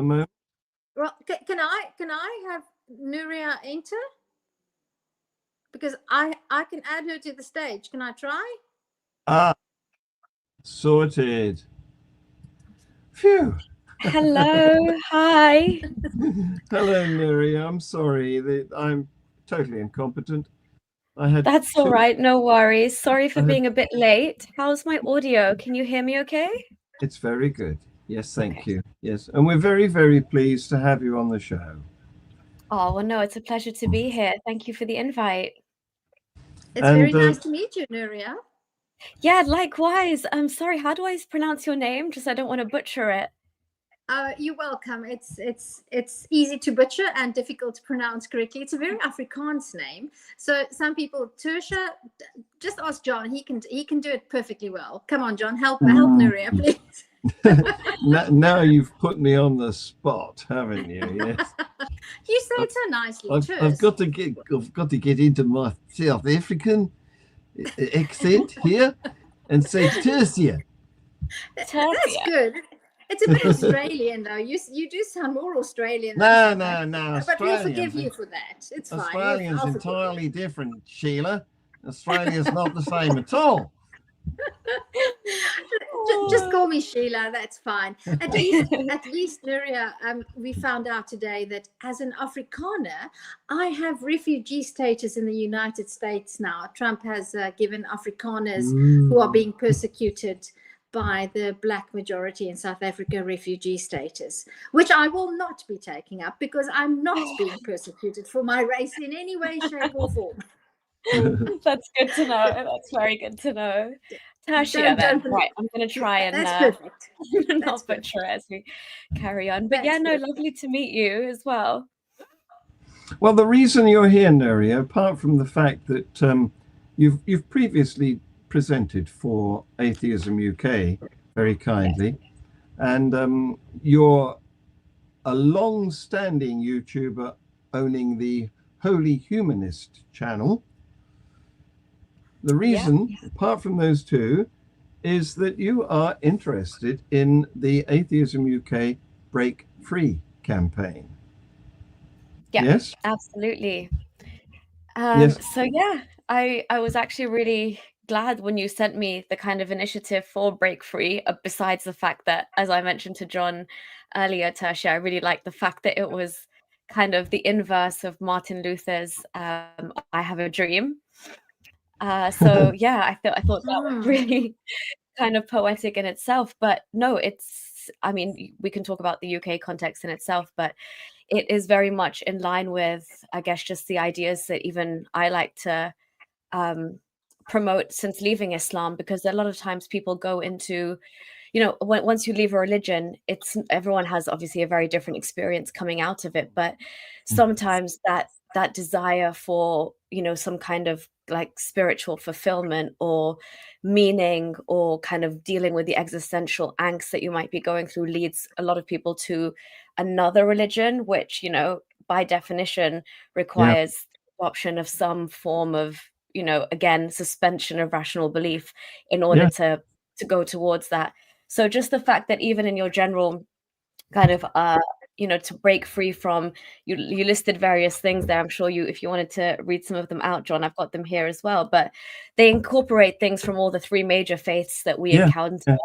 the moment. Well, can I have Nuria enter? Because I can add her to the stage. Can I try? Ah, sorted. Phew. Hello, hi. Hello, Nuria. I'm sorry that I'm totally incompetent. That's all right, no worries. Sorry for being a bit late. How's my audio? Can you hear me okay? It's very good. Yes, thank you. Yes, and we're very, very pleased to have you on the show. Oh, well, no, it's a pleasure to be here. Thank you for the invite. It's very nice to meet you, Nuria. Yeah, likewise. I'm sorry, how do I pronounce your name? Just I don't want to butcher it. You're welcome. It's easy to butcher and difficult to pronounce correctly. It's a very Afrikaans name. So some people, Tertia, just ask John. He can do it perfectly well. Come on, John, help Nuria, please. Now you've put me on the spot, haven't you? Yes. You say it so nicely. I've got to get into my South African accent here and say Tertia. That's good. It's a bit Australian, though. You do sound more Australian. No. But we'll forgive you for that. It's fine. Australian's entirely different, Sheila. Australia's not the same at all. Just call me Sheila. That's fine. At least, Nuria, we found out today that as an Afrikaner, I have refugee status in the United States now. Trump has given Afrikaners who are being persecuted by the black majority in South Africa refugee status, which I will not be taking up because I'm not being persecuted for my race in any way, shape, or form. That's good to know. That's very good to know. Tertia, then. Right, I'm going to try and not butcher as we carry on. But yeah, no, lovely to meet you as well. Well, the reason you're here, Nuria, apart from the fact that you've previously presented for Atheism UK very kindly, and you're a long-standing YouTuber owning the Holy Humanist channel. The reason, apart from those two, is that you are interested in the Atheism UK Break Free campaign. Yeah, yes, absolutely. Yes. So yeah, I was actually really glad when you sent me the kind of initiative for Break Free, besides the fact that, as I mentioned to John earlier, Tertia, I really liked the fact that it was kind of the inverse of Martin Luther's I Have a Dream. So yeah, I thought that was really kind of poetic in itself. But no, I mean, we can talk about the UK context in itself, but it is very much in line with, I guess, just the ideas that even I like to promote since leaving Islam, because a lot of times people go into, once you leave a religion, everyone has obviously a very different experience coming out of it, but sometimes that desire for, some kind of like spiritual fulfillment or meaning or kind of dealing with the existential angst that you might be going through leads a lot of people to another religion, which, by definition requires the adoption of some form of, again, suspension of rational belief in order to go towards that. So just the fact that even in your general kind of to break free from, you listed various things there. I'm sure if you wanted to read some of them out, John, I've got them here as well, but they incorporate things from all the three major faiths that we encounter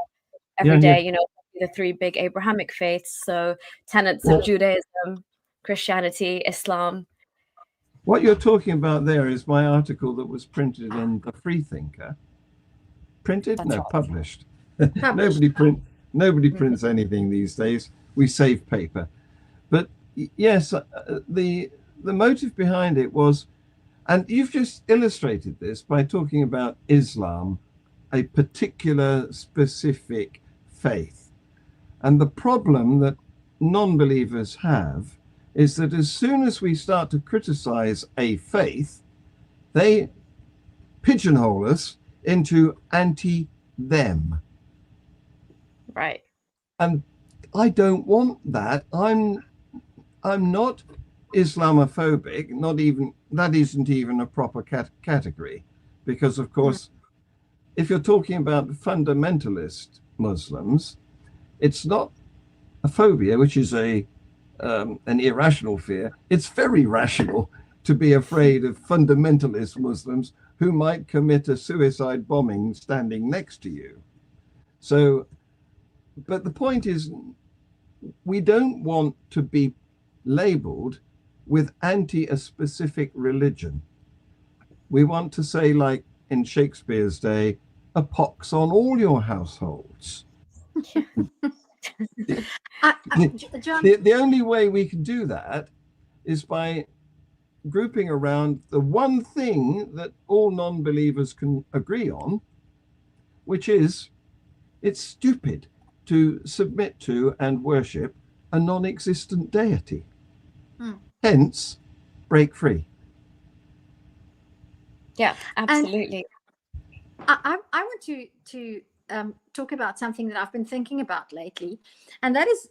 every day, the three big Abrahamic faiths, so tenets of Judaism, Christianity, Islam. What you're talking about there is my article that was printed in the Freethinker. Printed? That's no, right. Published. Nobody prints anything these days. We save paper. But yes, the motive behind it was, and you've just illustrated this by talking about Islam, a particular specific faith. And the problem that non-believers have is that as soon as we start to criticize a faith, they pigeonhole us into anti-them. Right. And I don't want that. I'm not Islamophobic, that isn't even a proper category, because of course, if you're talking about fundamentalist Muslims, it's not a phobia, which is an irrational fear. It's very rational to be afraid of fundamentalist Muslims who might commit a suicide bombing standing next to you. So, but the point is, we don't want to be labeled with anti a specific religion. We want to say, like in Shakespeare's day, a pox on all your households. John, The only way we can do that is by grouping around the one thing that all non-believers can agree on, which is it's stupid to submit to and worship a non-existent deity. Hence, break free. Yeah, absolutely. I want to talk about something that I've been thinking about lately, and that is,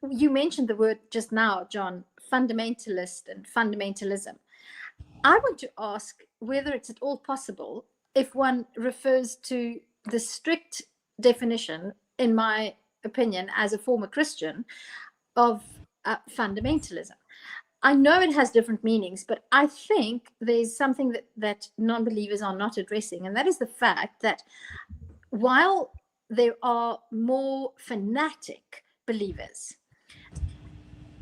you mentioned the word just now, John, fundamentalist and fundamentalism. I want to ask whether it's at all possible, if one refers to the strict definition, in my opinion, as a former Christian, of fundamentalism. I know it has different meanings, but I think there's something that non-believers are not addressing, and that is the fact that while there are more fanatic believers,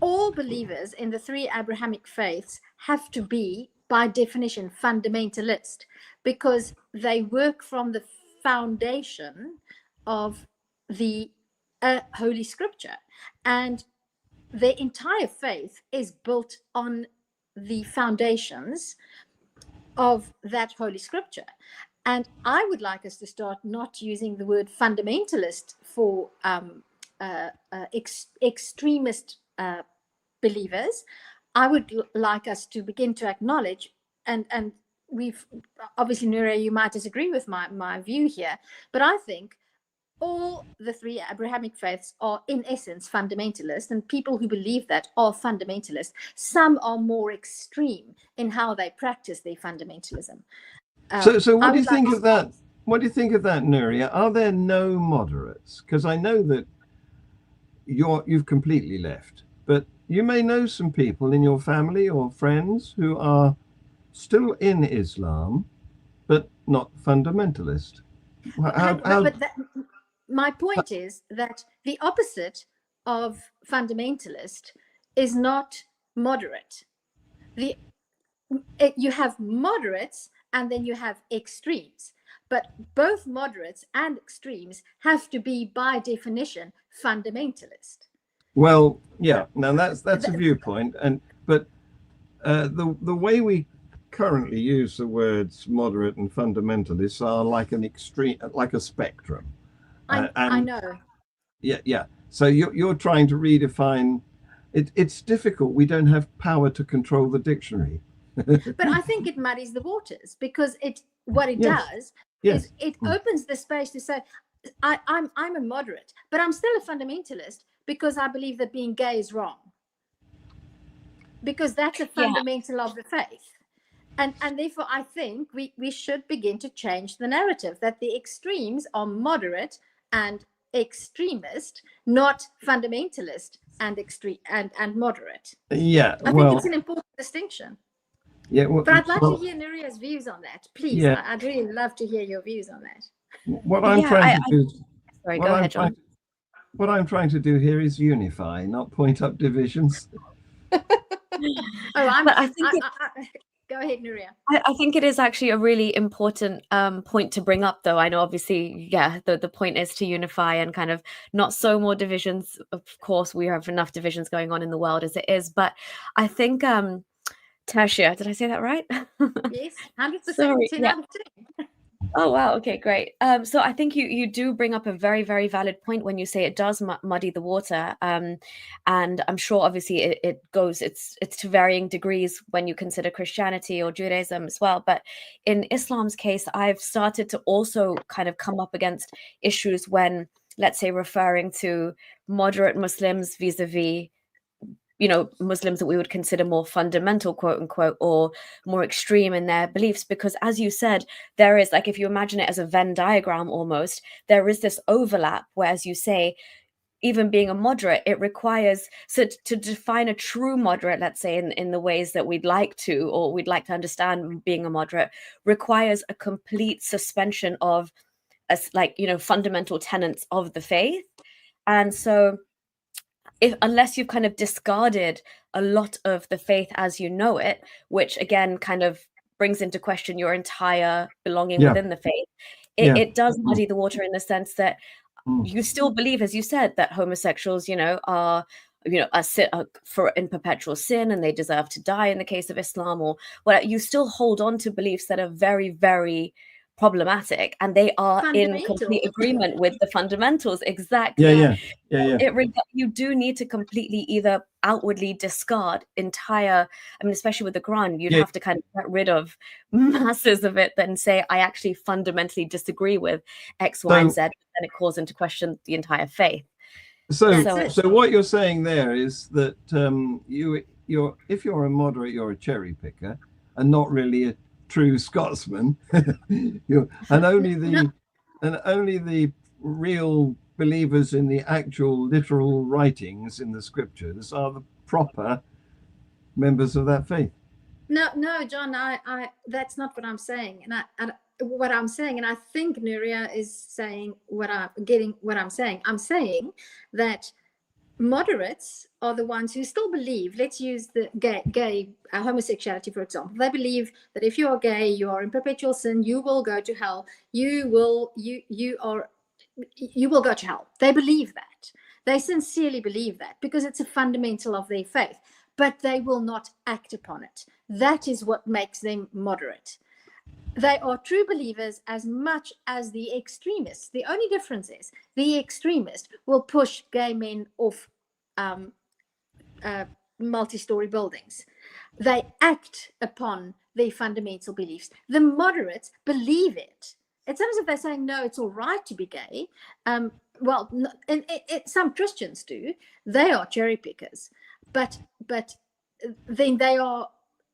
all believers in the three Abrahamic faiths have to be, by definition, fundamentalist, because they work from the foundation of the Holy Scripture, and their entire faith is built on the foundations of that Holy Scripture. And I would like us to start not using the word fundamentalist for extremist believers. I would like us to begin to acknowledge, and we've obviously, Nuria, you might disagree with my view here, but I think all the three Abrahamic faiths are in essence fundamentalist, and people who believe that are fundamentalist. Some are more extreme in how they practice their fundamentalism. So what do you think of that? What do you think of that, Nuria? Are there no moderates? Because I know that you've completely left, but you may know some people in your family or friends who are still in Islam, but not fundamentalist. My point is that the opposite of fundamentalist is not moderate. You have moderates and then you have extremes, but both moderates and extremes have to be, by definition, fundamentalist. Well, yeah. Now that's a viewpoint, but the way we currently use the words moderate and fundamentalist are like an extreme, like a spectrum. I know. Yeah. So you're trying to redefine it. It's difficult. We don't have power to control the dictionary. But I think it muddies the waters, because what it does is it opens the space to say, I'm a moderate, but I'm still a fundamentalist because I believe that being gay is wrong. Because that's a fundamental of the faith. And therefore, I think we should begin to change the narrative, that the extremes are moderate and extremist, not fundamentalist and extreme and moderate. Yeah, I think it's an important distinction. Yeah, but I'd like to hear Nuria's views on that, please. Yeah. I'd really love to hear your views on that. What I'm trying to do. Sorry, go ahead, John. What I'm trying to do here is unify, not point up divisions. Go ahead, Nuria. I think it is actually a really important point to bring up, though. I know, obviously, the point is to unify and kind of not sow more divisions. Of course, we have enough divisions going on in the world as it is. But I think, Tertia, did I say that right? Yes, 100%. 10 out of 10. Oh, wow. Okay, great. So I think you do bring up a very, very valid point when you say it does muddy the water. And I'm sure, obviously, it's to varying degrees when you consider Christianity or Judaism as well. But in Islam's case, I've started to also kind of come up against issues when, let's say, referring to moderate Muslims vis-a-vis Muslims that we would consider more fundamental, quote unquote, or more extreme in their beliefs. Because as you said, there is, like, if you imagine it as a Venn diagram almost, there is this overlap where, as you say, even being a moderate, it requires, so to define a true moderate, let's say in the ways that we'd like to, or we'd like to understand being a moderate, requires a complete suspension of fundamental tenets of the faith. And so unless you've kind of discarded a lot of the faith as you know it, which again kind of brings into question your entire belonging within the faith, it does muddy the water in the sense that you still believe, as you said, that homosexuals, are in perpetual sin and they deserve to die in the case of Islam, or well, you still hold on to beliefs that are very, very problematic, and they are in complete agreement with the fundamentals. Exactly. You do need to completely either outwardly discard entire, especially with the Quran, you'd have to kind of get rid of masses of it then say, I actually fundamentally disagree with X, Y, and Z, and it calls into question the entire faith. So what you're saying there is that if you're a moderate, you're a cherry picker and not really a true Scotsman, and only the real believers in the actual literal writings in the scriptures are the proper members of that faith. No, John, I that's not what I'm saying, and what I'm saying, and I think Nuria is saying what I'm saying. I'm saying that moderates are the ones who still believe, let's use the gay homosexuality, for example. They believe that if you are gay, you are in perpetual sin, you will go to hell. You will go to hell. They believe that. They sincerely believe that because it's a fundamental of their faith, but they will not act upon it. That is what makes them moderate. They are true believers as much as the extremists. The only difference is the extremist will push gay men off multi-story buildings. They act upon their fundamental beliefs. The moderates believe it. It's almost as if they're saying, no, it's all right to be gay. Well, some Christians do. They are cherry pickers. But then they are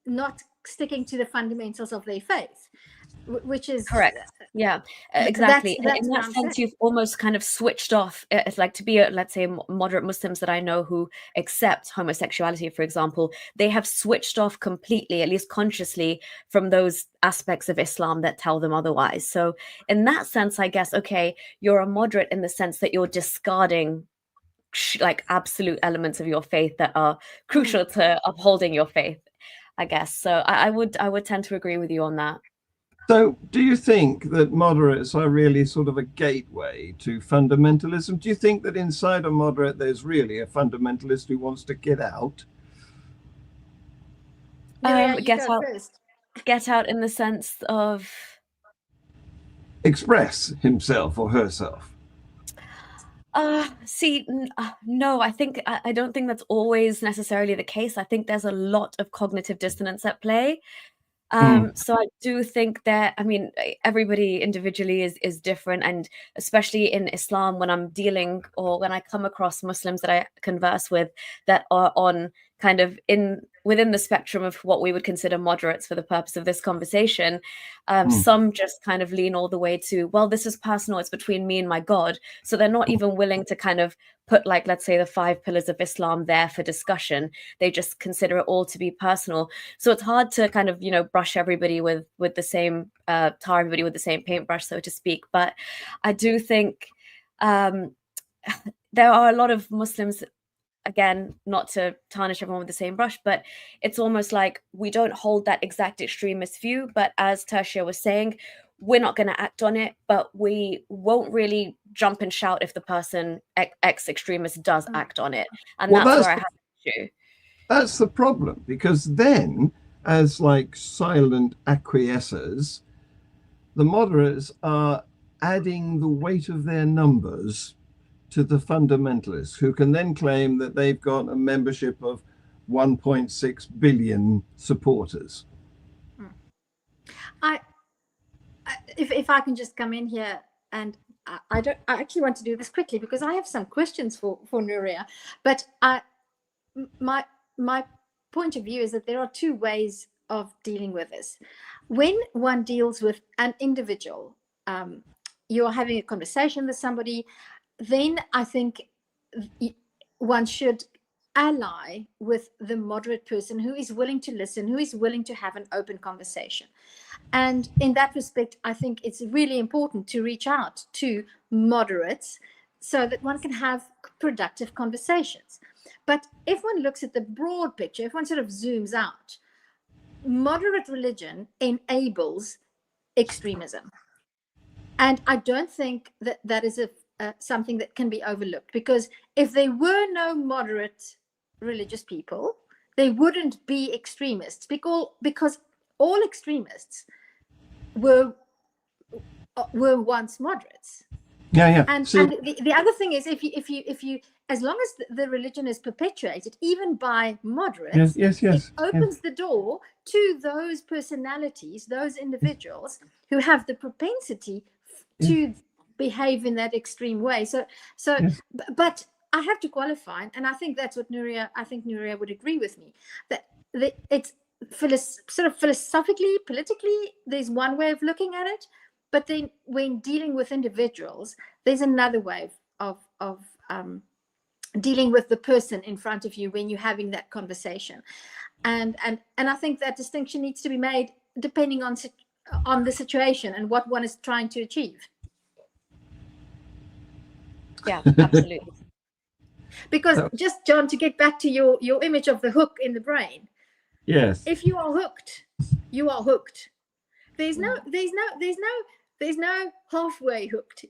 not sticking to the fundamentals of their faith, which is correct. Yeah, exactly. That's in that sense, you've almost kind of switched off. It's like, to be let's say moderate Muslims that I know who accept homosexuality, for example, they have switched off completely, at least consciously, from those aspects of Islam that tell them otherwise. So in that sense, I guess, okay, you're a moderate in the sense that you're discarding like absolute elements of your faith that are crucial to upholding your faith, I guess. So I would tend to agree with you on that. So do you think that moderates are really sort of a gateway to fundamentalism? Do you think that inside a moderate there's really a fundamentalist who wants to get out? Get out in the sense of express himself or herself. No, I don't think that's always necessarily the case. I think there's a lot of cognitive dissonance at play. So I do think that, everybody individually is different, and especially in Islam, when I'm dealing or when I come across Muslims that I converse with that are on kind of within the spectrum of what we would consider moderates for the purpose of this conversation, some just kind of lean all the way to, well, this is personal, it's between me and my God. So they're not even willing to kind of put, like, let's say the 5 pillars of Islam there for discussion. They just consider it all to be personal. So it's hard to kind of, brush everybody with the same, tar everybody with the same paintbrush, so to speak. But I do think there are a lot of Muslims, again, not to tarnish everyone with the same brush, but it's almost like we don't hold that exact extremist view. But as Tertia was saying, we're not going to act on it, but we won't really jump and shout if the person ex-extremist does act on it. And that's where I have an issue. That's the problem, because then, as like silent acquiescers, the moderates are adding the weight of their numbers to the fundamentalists, who can then claim that they've got a membership of 1.6 billion supporters. If I can just come in here, and I actually want to do this quickly because I have some questions for Nuria, but my point of view is that there are 2 ways of dealing with this. When one deals with an individual, you're having a conversation with somebody, then I think one should ally with the moderate person who is willing to listen, who is willing to have an open conversation. And in that respect, I think it's really important to reach out to moderates so that one can have productive conversations. But if one looks at the broad picture, if one sort of zooms out, moderate religion enables extremism. And I don't think that that is something that can be overlooked, because if there were no moderate religious people, they wouldn't be extremists, because all extremists were once moderates. And the other thing is, if you as long as the religion is perpetuated even by moderates, it opens the door to those personalities, those individuals who have the propensity to behave in that extreme way. But I have to qualify, and I think that's what Nuria would agree with me, that it's sort of philosophically, politically, there's one way of looking at it, but then when dealing with individuals, there's another way of dealing with the person in front of you when you're having that conversation. And I think that distinction needs to be made depending on the situation and what one is trying to achieve. Yeah, absolutely. Because just, John, to get back to your image of the hook in the brain. Yes. If you are hooked, you are hooked. There's no halfway hooked.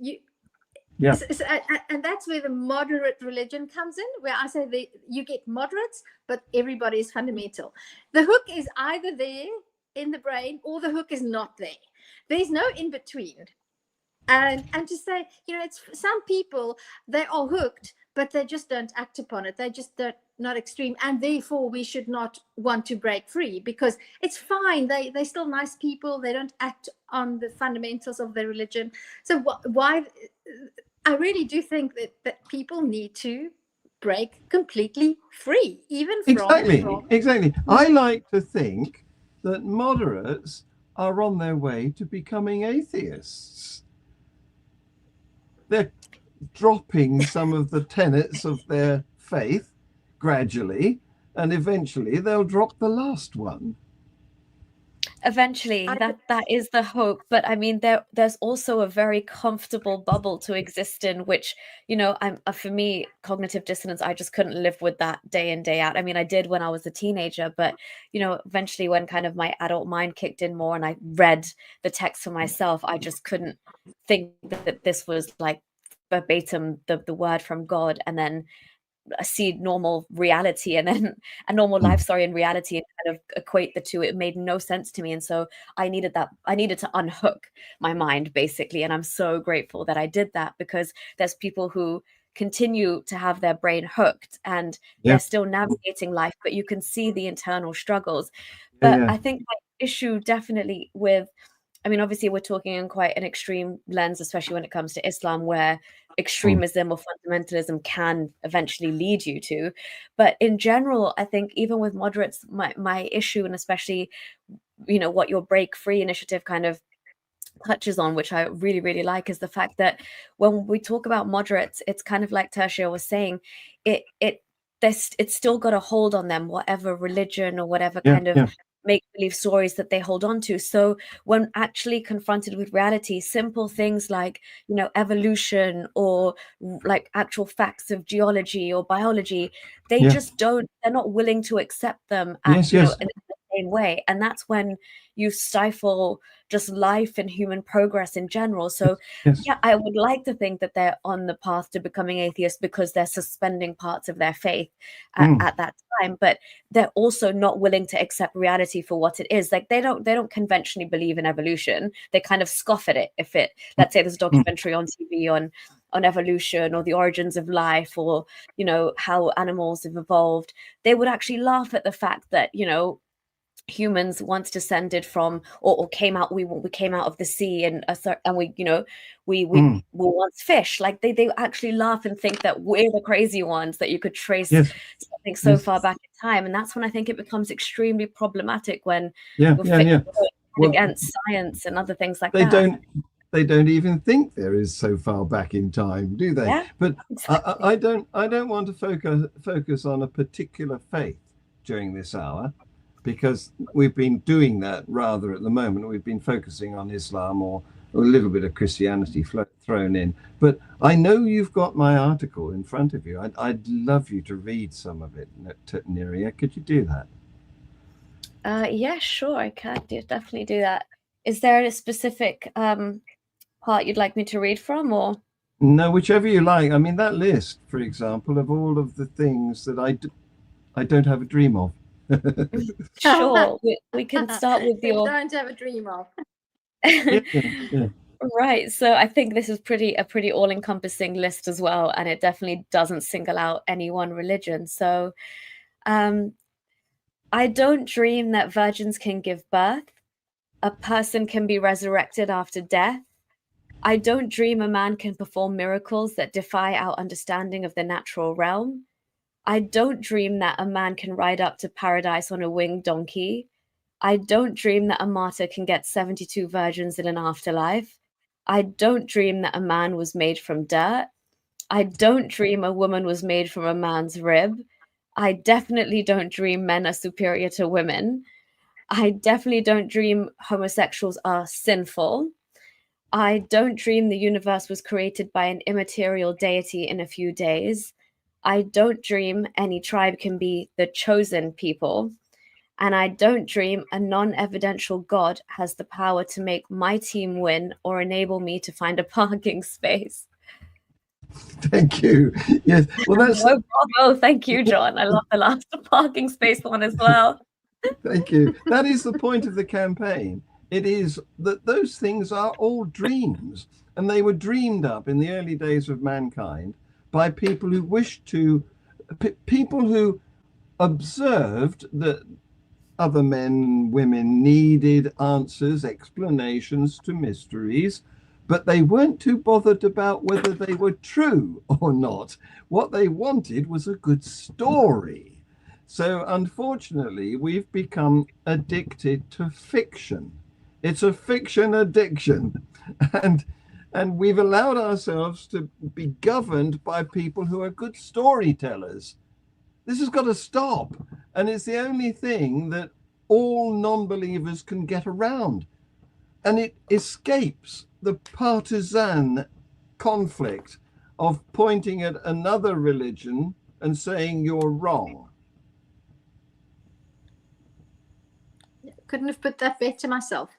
And that's where the moderate religion comes in, where I say you get moderates, but everybody is fundamental. The hook is either there in the brain or the hook is not there. There's no in between. And to say, it's some people, they are hooked, but they just don't act upon it. They just don't, not extreme, and therefore we should not want to break free, because it's fine. They're still nice people. They don't act on the fundamentals of their religion. So why? I really do think that people need to break completely free, even from exactly. I like to think that moderates are on their way to becoming atheists. They're dropping some of the tenets of their faith gradually, and eventually they'll drop the last one. Eventually, that is the hope. But I mean, there's also a very comfortable bubble to exist in, which, for me, cognitive dissonance, I just couldn't live with that day in, day out. I mean, I did when I was a teenager, but, eventually when kind of my adult mind kicked in more and I read the text for myself, I just couldn't think that this was like verbatim the word from God, and then see normal reality and then a normal life story in reality and kind of equate the two. It made no sense to me, and so I needed to unhook my mind, basically. And I'm so grateful that I did that, because there's people who continue to have their brain hooked and they're still navigating life, but you can see the internal struggles. But I think my issue definitely with, I mean, obviously we're talking in quite an extreme lens, especially when it comes to Islam, where extremism or fundamentalism can eventually lead you to. But in general, I think even with moderates, my issue, and especially, what your Break Free initiative kind of touches on, which I really, really like, is the fact that when we talk about moderates, it's kind of like Tertia was saying, it's still got a hold on them, whatever religion or whatever kind of make-believe stories that they hold on to. So when actually confronted with reality, simple things like, evolution or like actual facts of geology or biology, they just they're not willing to accept them in the same way. And that's when you stifle just life and human progress in general. So I would like to think that they're on the path to becoming atheists because they're suspending parts of their faith at that time, but they're also not willing to accept reality for what it is. Like they don't conventionally believe in evolution. They kind of scoff at it. If let's say there's a documentary on TV on evolution or the origins of life, or how animals have evolved, they would actually laugh at the fact that humans once descended from or came out, we came out of the sea, and we were once fish. Like they actually laugh and think that we're the crazy ones, that you could trace something so far back in time. And that's when I think it becomes extremely problematic when we're against science and other things like that. they don't even think there is so far back in time, do they? Yeah, But exactly. I don't want to focus on a particular faith during this hour, because we've been doing that rather at the moment. We've been focusing on Islam or a little bit of Christianity thrown in. But I know you've got my article in front of you. I'd love you to read some of it, Nerya. Could you do that? Yeah, sure, I can definitely do that. Is there a specific part you'd like me to read from, or? No, whichever you like. I mean, that list, for example, of all of the things that I don't have a dream of. Sure, we can start with You your. don't have a dream of. Yeah. Right. So I think this is a pretty all-encompassing list as well, and it definitely doesn't single out any one religion. So I don't dream that virgins can give birth. A person can be resurrected after death. I don't dream a man can perform miracles that defy our understanding of the natural realm. I don't dream that a man can ride up to paradise on a winged donkey. I don't dream that a martyr can get 72 virgins in an afterlife. I don't dream that a man was made from dirt. I don't dream a woman was made from a man's rib. I definitely don't dream men are superior to women. I definitely don't dream homosexuals are sinful. I don't dream the universe was created by an immaterial deity in a few days. I don't dream any tribe can be the chosen people. And I don't dream a non-evidential God has the power to make my team win or enable me to find a parking space. Thank you. Yes. Well, that's. Oh, bravo. Thank you, John. I love the last parking space one as well. Thank you. That is the point of the campaign. It is that those things are all dreams, and they were dreamed up in the early days of mankind by people who wished to, people who observed that other men and women needed answers, explanations to mysteries, but they weren't too bothered about whether they were true or not. What they wanted was a good story. So unfortunately, we've become addicted to fiction. It's a fiction addiction. And we've allowed ourselves to be governed by people who are good storytellers. This has got to stop. And it's the only thing that all non-believers can get around. And it escapes the partisan conflict of pointing at another religion and saying you're wrong. Couldn't have put that better myself.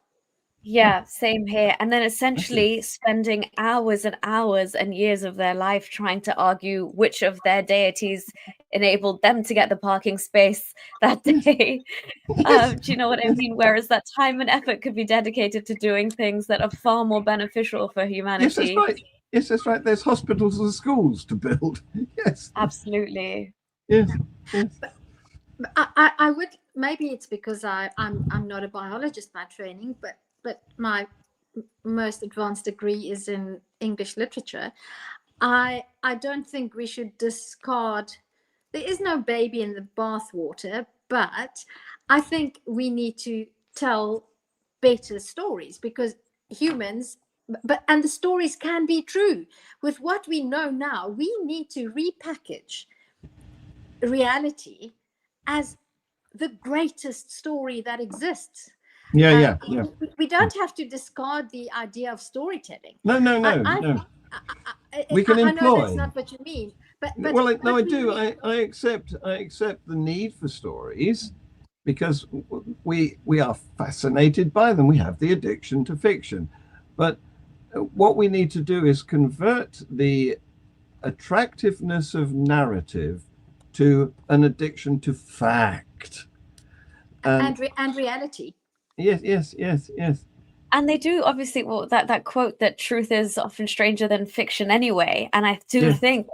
Yeah, same here. And then essentially spending hours and hours and years of their life trying to argue which of their deities enabled them to get the parking space that day. Do you know what I mean? Whereas that time and effort could be dedicated to doing things that are far more beneficial for humanity. Yes, that's right. Yes, that's right. There's hospitals and schools to build. Yes. Absolutely. Yes. Yes. I would, maybe it's because I'm not a biologist by training, but my most advanced degree is in English literature. I don't think we should discard. There is no baby in the bathwater, but I think we need to tell better stories, because humans, and the stories can be true. With what we know now, we need to repackage reality as the greatest story that exists. Yeah. We don't have to discard the idea of storytelling. No. We can employ. I know that's not what you mean, but well, no, I do. I accept the need for stories, because we are fascinated by them. We have the addiction to fiction, but what we need to do is convert the attractiveness of narrative to an addiction to fact and reality. Yes. And they do, obviously, well, that quote that truth is often stranger than fiction anyway. And I do think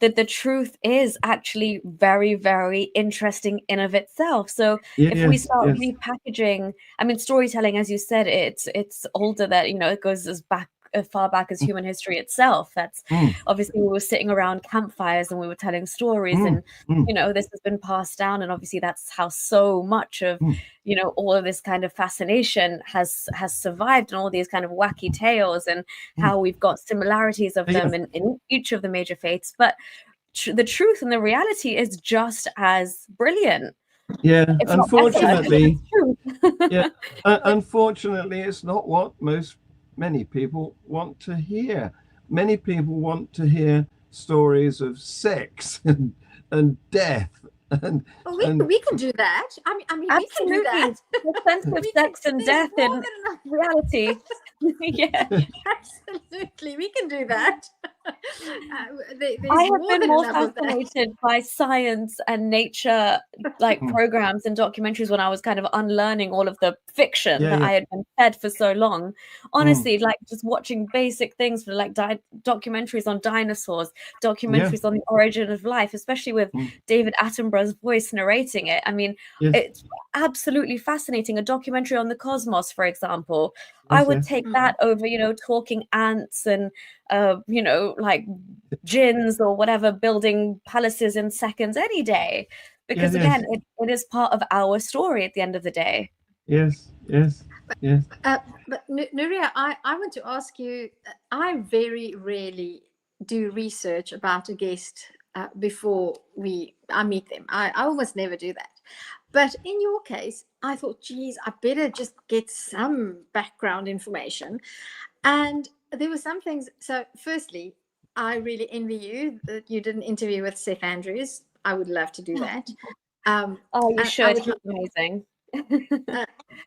that the truth is actually very, very interesting in of itself. So if we start repackaging, I mean, storytelling, as you said, it's older, that, it goes as back as far back as human history itself. That's obviously we were sitting around campfires and we were telling stories, and this has been passed down, and obviously that's how so much of all of this kind of fascination has survived, and all these kind of wacky tales, and how we've got similarities of them in each of the major faiths. But the truth and the reality is just as brilliant. Yeah, unfortunately, unfortunately, it's not what many people want to hear. Many people want to hear stories of sex and death. And we can do that. I mean, absolutely. We can do that. The sense of sex and death in reality. Yeah, absolutely, we can do that. I have been more fascinated by science and nature, like programs and documentaries, when I was kind of unlearning all of the fiction that I had been fed for so long. Honestly, like just watching basic things for like documentaries on dinosaurs, documentaries on the origin of life, especially with David Attenborough's voice narrating it. I mean, it's absolutely fascinating. A documentary on the cosmos, for example. I would take that over, talking ants and, like jinns or whatever, building palaces in seconds any day. Because again, it is part of our story at the end of the day. Yes. But Nuria, I want to ask you, I very rarely do research about a guest before I meet them. I almost never do that. But in your case, I thought, geez, I better just get some background information. And there were some things. So firstly, I really envy you that you did an interview with Seth Andrews. I would love to do that. You should. He's amazing.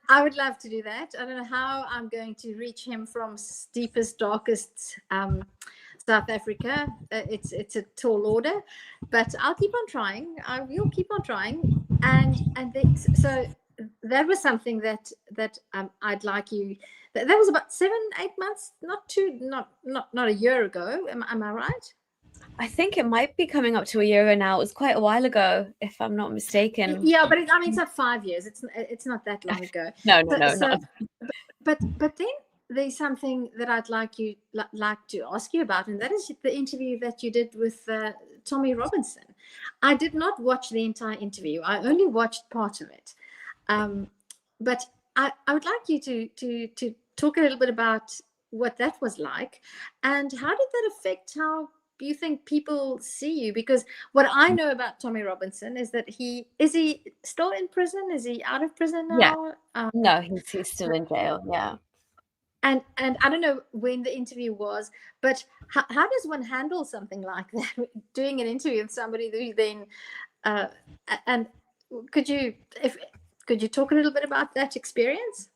I would love to do that. I don't know how I'm going to reach him from deepest, darkest South Africa. It's a tall order, but I'll keep on trying. I will keep on trying. So that was something that I'd like you. That was about 7-8 months, not a year ago. Am I right? I think it might be coming up to a year now. It was quite a while ago, if I'm not mistaken. Yeah, but it's not 5 years. It's not that long ago. No. But then there's something that I'd like to ask you about, and that is the interview that you did with Tommy Robinson. I did not watch the entire interview. I only watched part of it. But I would like you to talk a little bit about what that was like, and how did that affect how you think people see you? Because what I know about Tommy Robinson is that is he still in prison? Is he out of prison now? Yeah. No, he's still in jail. Yeah. And I don't know when the interview was, but how does one handle something like that? Doing an interview with somebody who then and could you talk a little bit about that experience?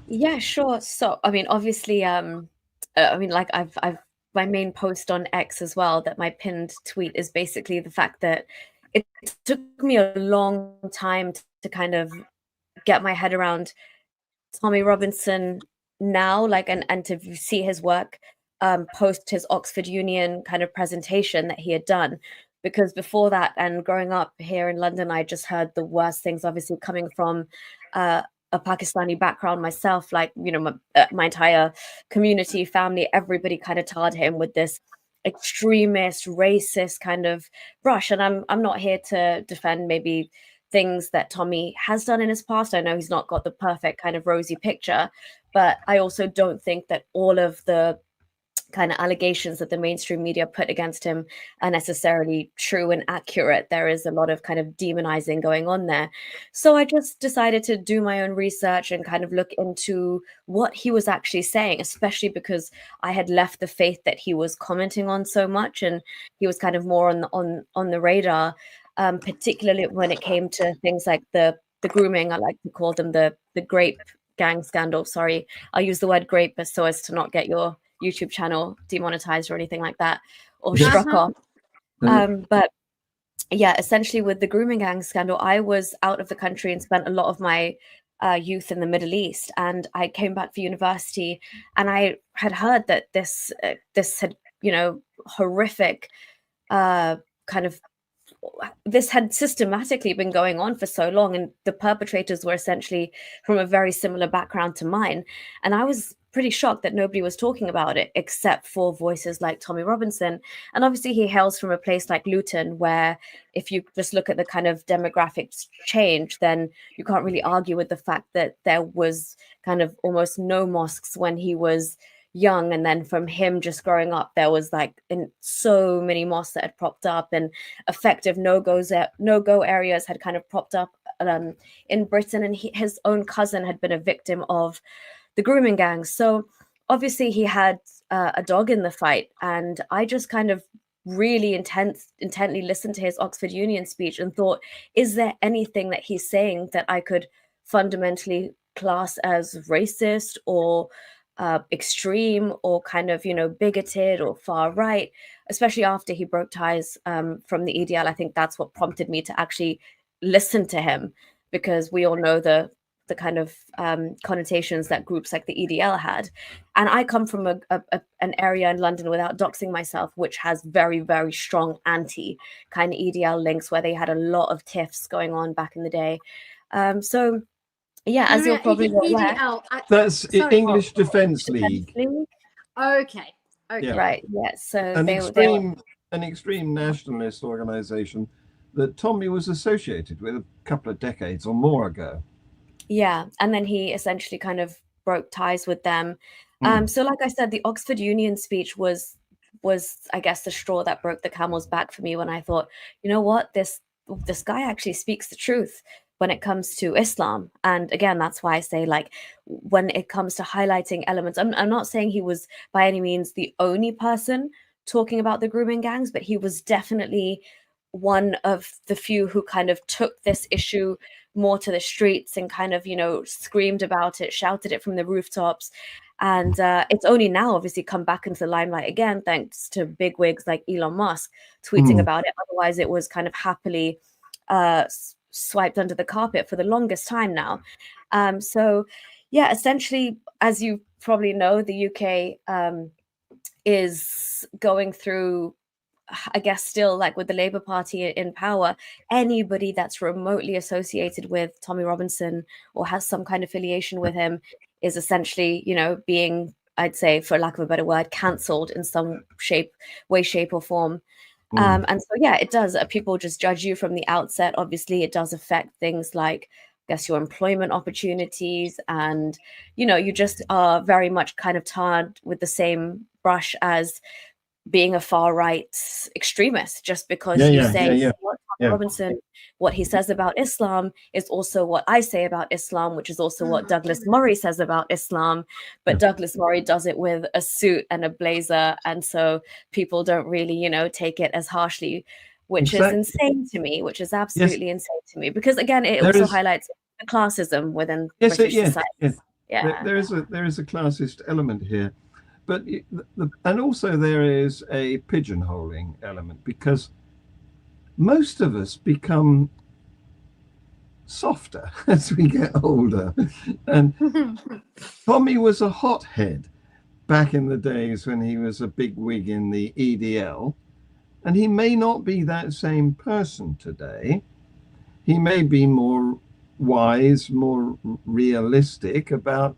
Yeah, sure. So I mean, obviously, like I've my main post on X as well, that my pinned tweet is basically the fact that it took me a long time to kind of get my head around Tommy Robinson now, like, and to see his work post his Oxford Union kind of presentation that he had done. Because before that, and growing up here in London, I just heard the worst things, obviously coming from a Pakistani background myself, like, my entire community, family, everybody kind of tarred him with this extremist, racist kind of brush. And I'm not here to defend maybe things that Tommy has done in his past. I know he's not got the perfect kind of rosy picture, but I also don't think that all of the kind of allegations that the mainstream media put against him are necessarily true and accurate. There is a lot of kind of demonizing going on there. So I just decided to do my own research and kind of look into what he was actually saying, especially because I had left the faith that he was commenting on so much, and he was kind of more on the radar, particularly when it came to things like the grooming. I like to call them the grape gang scandal. Sorry, I'll use the word grape so as to not get your YouTube channel demonetized or anything like that, or struck off. But yeah, essentially with the grooming gang scandal, I was out of the country and spent a lot of my youth in the Middle East, and I came back for university, and I had heard that this had, horrific kind of, this had systematically been going on for so long, and the perpetrators were essentially from a very similar background to mine. And I was pretty shocked that nobody was talking about it except for voices like Tommy Robinson. And obviously he hails from a place like Luton, where if you just look at the kind of demographics change, then you can't really argue with the fact that there was kind of almost no mosques when he was young, and then from him just growing up, there was like in so many mosques that had propped up, and effective no-go areas had kind of propped up in Britain, and his own cousin had been a victim of the grooming gangs. So obviously he had a dog in the fight, and I just kind of really intently listened to his Oxford Union speech and thought, is there anything that he's saying that I could fundamentally class as racist or extreme or kind of, bigoted or far right, especially after he broke ties from the EDL. I think that's what prompted me to actually listen to him, because we all know the kind of connotations that groups like the EDL had. And I come from an area in London, without doxing myself, which has very, very strong anti kind of EDL links, where they had a lot of tiffs going on back in the day. So yeah, as you're probably aware, that's English Defence League. Okay. Yeah. Right. Yeah. So an extreme nationalist organisation that Tommy was associated with a couple of decades or more ago. Yeah, and then he essentially kind of broke ties with them. So like I said, the Oxford Union speech was I guess the straw that broke the camel's back for me, when I thought, you know what, this guy actually speaks the truth when it comes to Islam. And again, that's why I say, like, when it comes to highlighting elements, I'm not saying he was by any means the only person talking about the grooming gangs, but he was definitely one of the few who kind of took this issue more to the streets and kind of, screamed about it, shouted it from the rooftops. And it's only now obviously come back into the limelight again, thanks to bigwigs like Elon Musk tweeting about it. Otherwise, it was kind of happily swiped under the carpet for the longest time now. So yeah, essentially, as you probably know, the UK is going through, I guess, still, like, with the Labour Party in power, anybody that's remotely associated with Tommy Robinson or has some kind of affiliation with him is essentially, being, I'd say, for lack of a better word, cancelled in some way, shape or form. And so, yeah, it does. People just judge you from the outset. Obviously, it does affect things like, I guess, your employment opportunities, and, you just are very much kind of tarred with the same brush as being a far right extremist, just because Robinson, what he says about Islam is also what I say about Islam, which is also what Douglas Murray says about Islam. But Douglas Murray does it with a suit and a blazer, and so people don't really, take it as harshly, which is insane to me, which is absolutely insane to me, because again, it also highlights the classism within British society. Yeah, there is a classist element here. But and also there is a pigeonholing element, because most of us become softer as we get older. And Tommy was a hothead back in the days when he was a big wig in the EDL, and he may not be that same person today. He may be more wise, more realistic about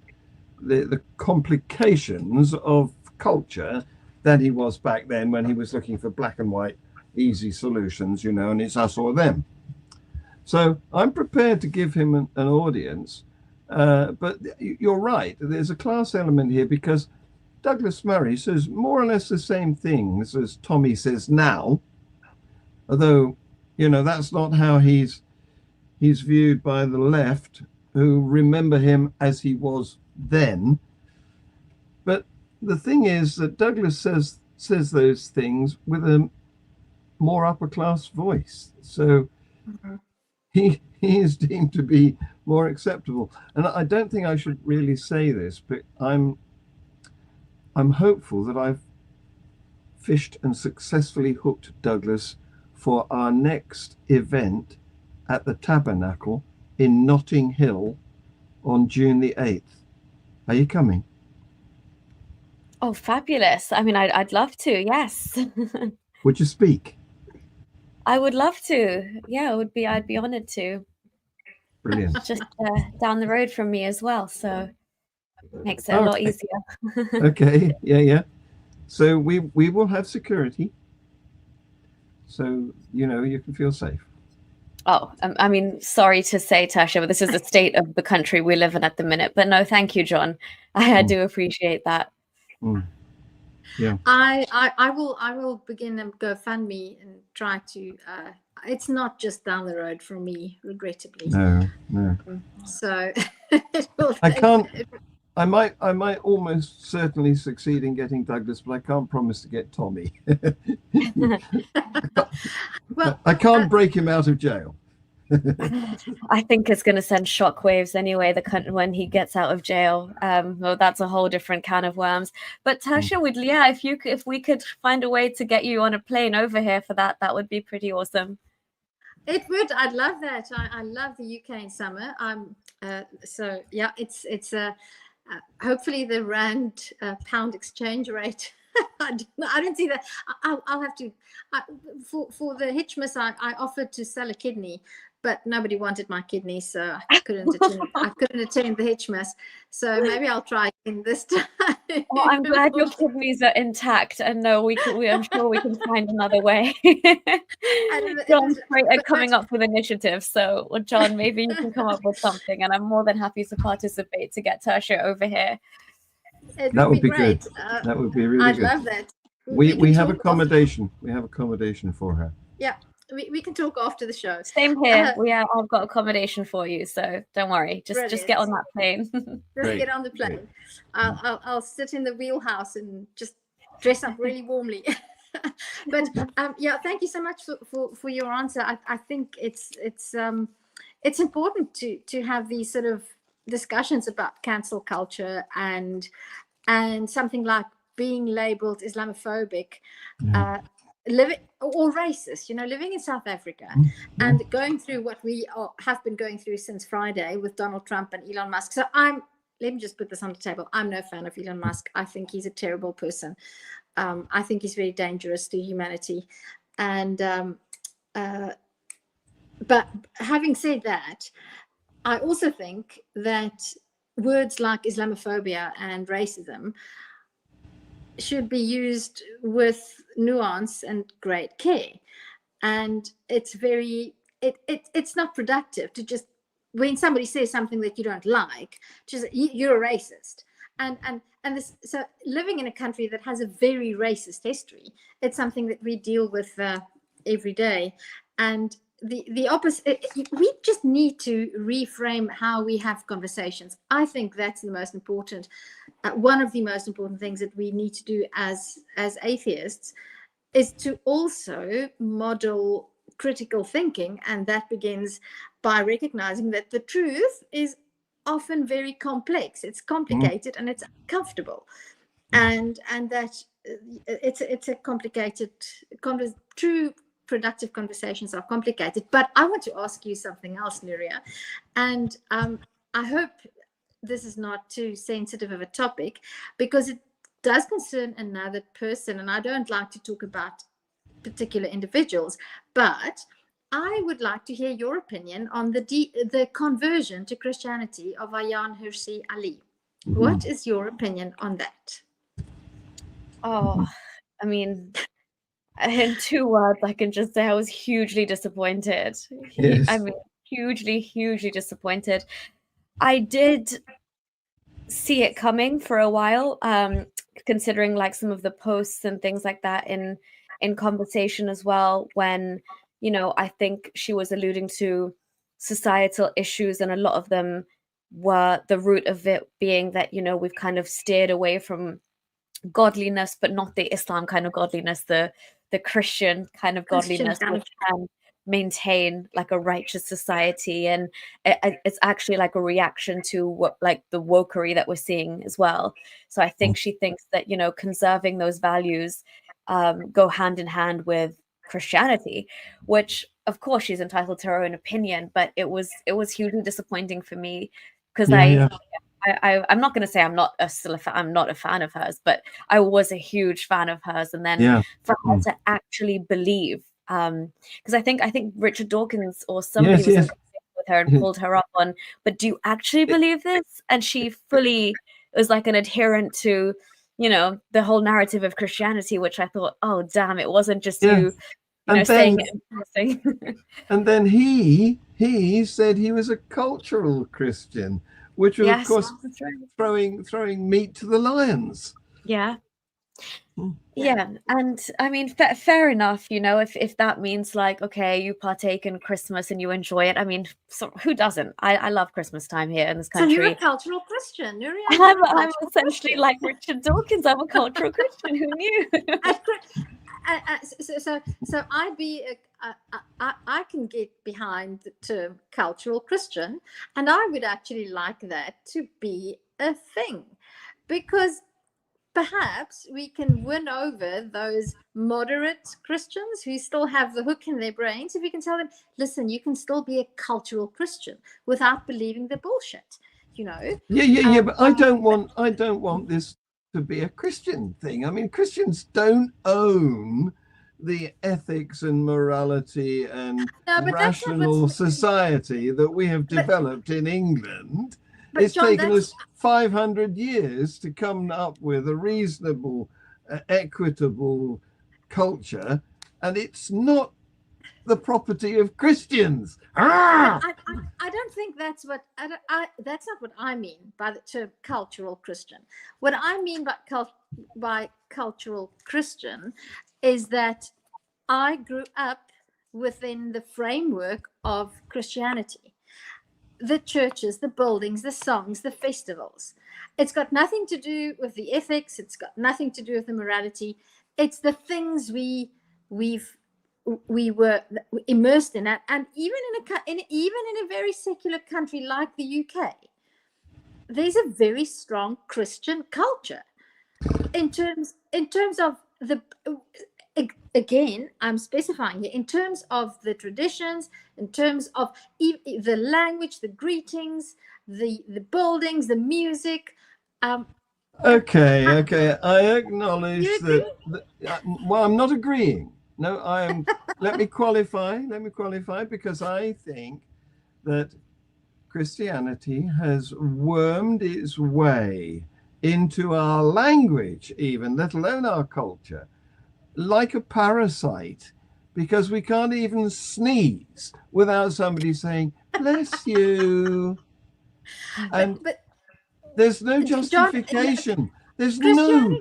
the complications of culture than he was back then, when he was looking for black and white easy solutions, and it's us or them. So I'm prepared to give him an audience, but you're right, there's a class element here, because Douglas Murray says more or less the same things as Tommy says now, although that's not how he's viewed by the left, who remember him as he was then. But the thing is that Douglas says those things with a more upper class voice, so he is deemed to be more acceptable. And I don't think I should really say this, but I'm hopeful that I've fished and successfully hooked Douglas for our next event at the Tabernacle in Notting Hill on June the 8th. Are you coming? Oh, fabulous. I mean, I'd love to, yes. Would you speak? I would love to. Yeah, I'd be honored to. Brilliant. Just down the road from me as well. So Makes it a lot easier. Okay. Yeah. So we will have security. So you can feel safe. Oh, I mean, sorry to say, Tasha, but this is the state of the country we live in at the minute. But no, thank you, John. I do appreciate that. Yeah. I will begin a GoFundMe and try to. It's not just down the road from me, regrettably. No. So I can't. I might almost certainly succeed in getting Douglas, but I can't promise to get Tommy. Well, I can't break him out of jail. I think it's going to send shockwaves anyway. When he gets out of jail, well, that's a whole different can of worms. But Tasha, if we could find a way to get you on a plane over here for that would be pretty awesome. It would. I'd love that. I love the UK in summer. So yeah, it's hopefully the rand pound exchange rate. I don't see that. I'll have to for the Hitchmas. I offered to sell a kidney, but nobody wanted my kidney, so I couldn't attend the Hitchmas. So maybe I'll try in this time. Well, I'm glad your kidneys are intact, and no, I'm sure we can find another way. John's great at coming up with initiatives, so John, maybe you can come up with something, and I'm more than happy to participate to get Tasha over here. That would be great. That would be really good. I'd love that. We have accommodation. We have accommodation for her. Yeah. We can talk after the show. Same here. I've got accommodation for you, so don't worry. Just get on that plane. Get on the plane. I'll sit in the wheelhouse and just dress up really warmly. But yeah, thank you so much for your answer. I think it's important to have these sort of discussions about cancel culture and something like being labeled Islamophobic. Living or racist, living in South Africa and going through what we have been going through since Friday with Donald Trump and Elon Musk. So let me just put this on the table. I'm no fan of Elon Musk. I think he's a terrible person. I think he's very dangerous to humanity. And but having said that, I also think that words like Islamophobia and racism should be used with nuance and great care. And it's not productive to just, when somebody says something that you don't like, just you're a racist. And this, so living in a country that has a very racist history, it's something that we deal with every day. And the opposite, we just need to reframe how we have conversations. I think that's the most important, one of the most important things that we need to do as atheists is to also model critical thinking, and that begins by recognizing that the truth is often very complex. It's complicated and it's uncomfortable, and that it's a complicated. True productive conversations are complicated. But I want to ask you something else, Nuria, and I hope this is not too sensitive of a topic, because it does concern another person, and I don't like to talk about particular individuals, but I would like to hear your opinion on the conversion to Christianity of Ayaan Hirsi Ali. What is your opinion on that? Oh, I mean, in 2 words, I can just say I was hugely disappointed. Yes. I mean, hugely disappointed. I did see it coming for a while, considering like some of the posts and things like that in conversation as well, when, I think she was alluding to societal issues, and a lot of them were the root of it being that, we've kind of steered away from godliness, but not the Islam kind of godliness, the Christian kind of godliness, which can maintain like a righteous society. And it's actually like a reaction to what, like the wokery that we're seeing as well. So I think she thinks that, conserving those values go hand in hand with Christianity, which of course she's entitled to her own opinion, but it was hugely disappointing for me, because I'm not going to say I'm not a fan of hers, but I was a huge fan of hers. And then for her to actually believe, because I think Richard Dawkins or somebody was with her and pulled her up on, but do you actually believe this? And she fully as like an adherent to, you know, the whole narrative of Christianity, which I thought, oh damn, it wasn't just you know, And saying then, it and passing. and then he said he was a cultural Christian, which was, of Yes, course, that's right. throwing meat to the lions. Yeah. Hmm. Yeah, and I mean, fair enough, you know, if that means like, okay, you partake in Christmas and you enjoy it. I mean, so who doesn't? I love Christmas time here in this So you're a country. cultural Christian, Nuria. I'm essentially like Richard Dawkins. I'm a cultural Christian. Who knew? So I'd be I can get behind the term cultural Christian, and I would actually like that to be a thing, because perhaps we can win over those moderate Christians who still have the hook in their brains. If we can tell them, listen, you can still be a cultural Christian without believing the bullshit, you know. Yeah. But I don't want this to be a Christian thing. I mean, Christians don't own the ethics and morality and rational society that we have developed in England. It's John, taken us 500 years to come up with a reasonable, equitable culture, and it's not the property of Christians. I don't think that's what that's not what I mean by the term cultural Christian. What I mean by cultural Christian is that I grew up within the framework of Christianity. The churches, the buildings, the songs, the festivals. It's got nothing to do with the ethics. It's got nothing to do with the morality. It's the things we were immersed in that, and even in a very secular country like the UK, there's a very strong Christian culture. In terms of the, again, I'm specifying here, in terms of the traditions, in terms of the language, the greetings, the buildings, the music. Okay. I acknowledge that. Well, I'm not agreeing. No, I am. Let me qualify, because I think that Christianity has wormed its way into our language, even, let alone our culture, like a parasite, because we can't even sneeze without somebody saying, bless you. And but there's no justification. John, there's no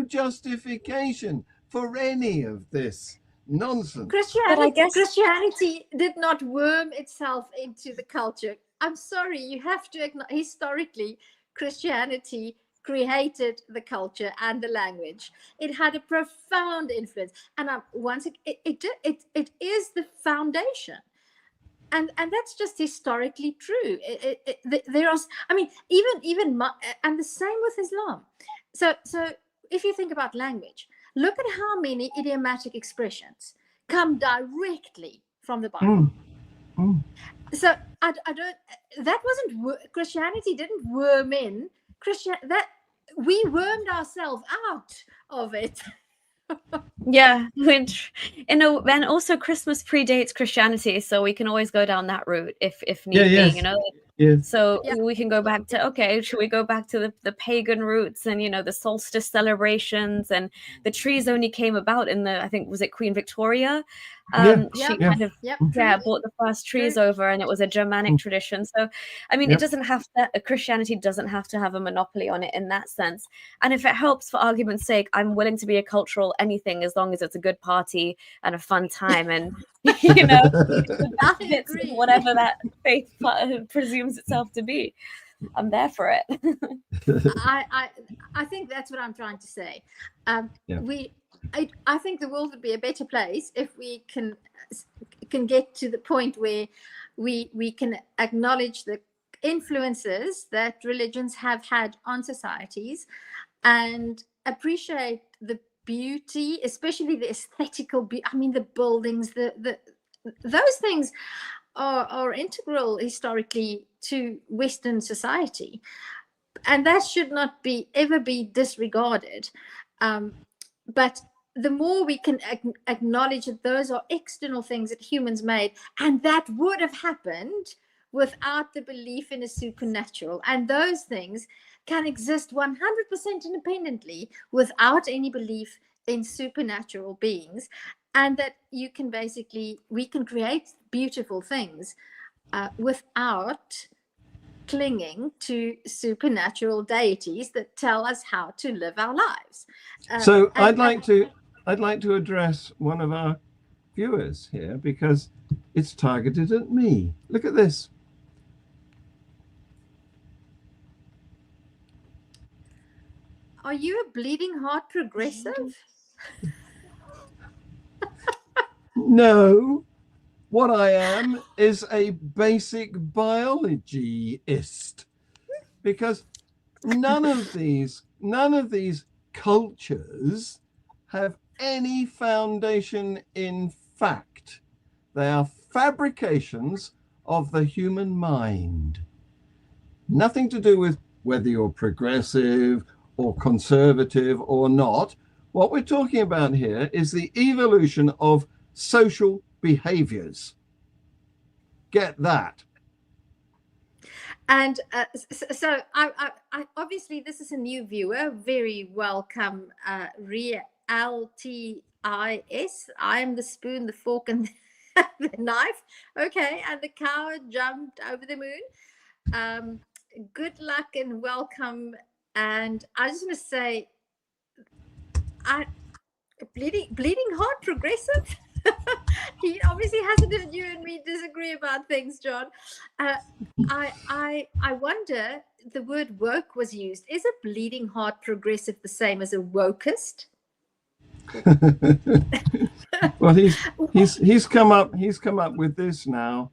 justification for any of this nonsense. Christianity did not worm itself into the culture. I'm sorry, you have to acknowledge, historically, Christianity created the culture and the language. It had a profound influence, and once it is the foundation, and that's just historically true. There are, I mean, even and the same with Islam. So if you think about language, look at how many idiomatic expressions come directly from the Bible. So I don't. That wasn't Christianity. Didn't worm in that we wormed ourselves out of it. Yeah, which and also Christmas predates Christianity, so we can always go down that route if need be, you know. So we can go back to, okay, should we go back to the pagan roots and, you know, the solstice celebrations, and the trees only came about in the, I think, was it Queen Victoria? She kind of brought the first trees over, and it was a Germanic tradition. So I mean, it doesn't have to, Christianity doesn't have to have a monopoly on it in that sense. And if it helps, for argument's sake, I'm willing to be a cultural anything as long as it's a good party and a fun time, and you know, whatever that faith presumes itself to be. I'm there for it. I think that's what I'm trying to say. I think the world would be a better place if we can get to the point where we can acknowledge the influences that religions have had on societies, and appreciate the beauty, especially the aesthetical beauty. I mean, the buildings, those things are integral historically to Western society, and that should not ever be disregarded. But the more we can acknowledge that those are external things that humans made, and that would have happened without the belief in a supernatural. And those things can exist 100% independently without any belief in supernatural beings. And that we can create beautiful things without clinging to supernatural deities that tell us how to live our lives. So I'd like to address one of our viewers here, because it's targeted at me. Look at this. Are you a bleeding heart progressive? No, what I am is a basic biologyist, because none of these cultures have any foundation in fact. They are fabrications of the human mind. Nothing to do with whether you're progressive or conservative or not. What we're talking about here is the evolution of social behaviors. Get that? And so I obviously, this is a new viewer. Very welcome, Ria LTIS. I am the spoon, the fork, and the knife. Okay, and the cow jumped over the moon. Good luck and welcome. And I just want to say, bleeding heart progressive. He obviously hasn't heard you and me disagree about things, John. I wonder, the word woke was used. Is a bleeding heart progressive the same as a wokist? Well, he's come up with this now,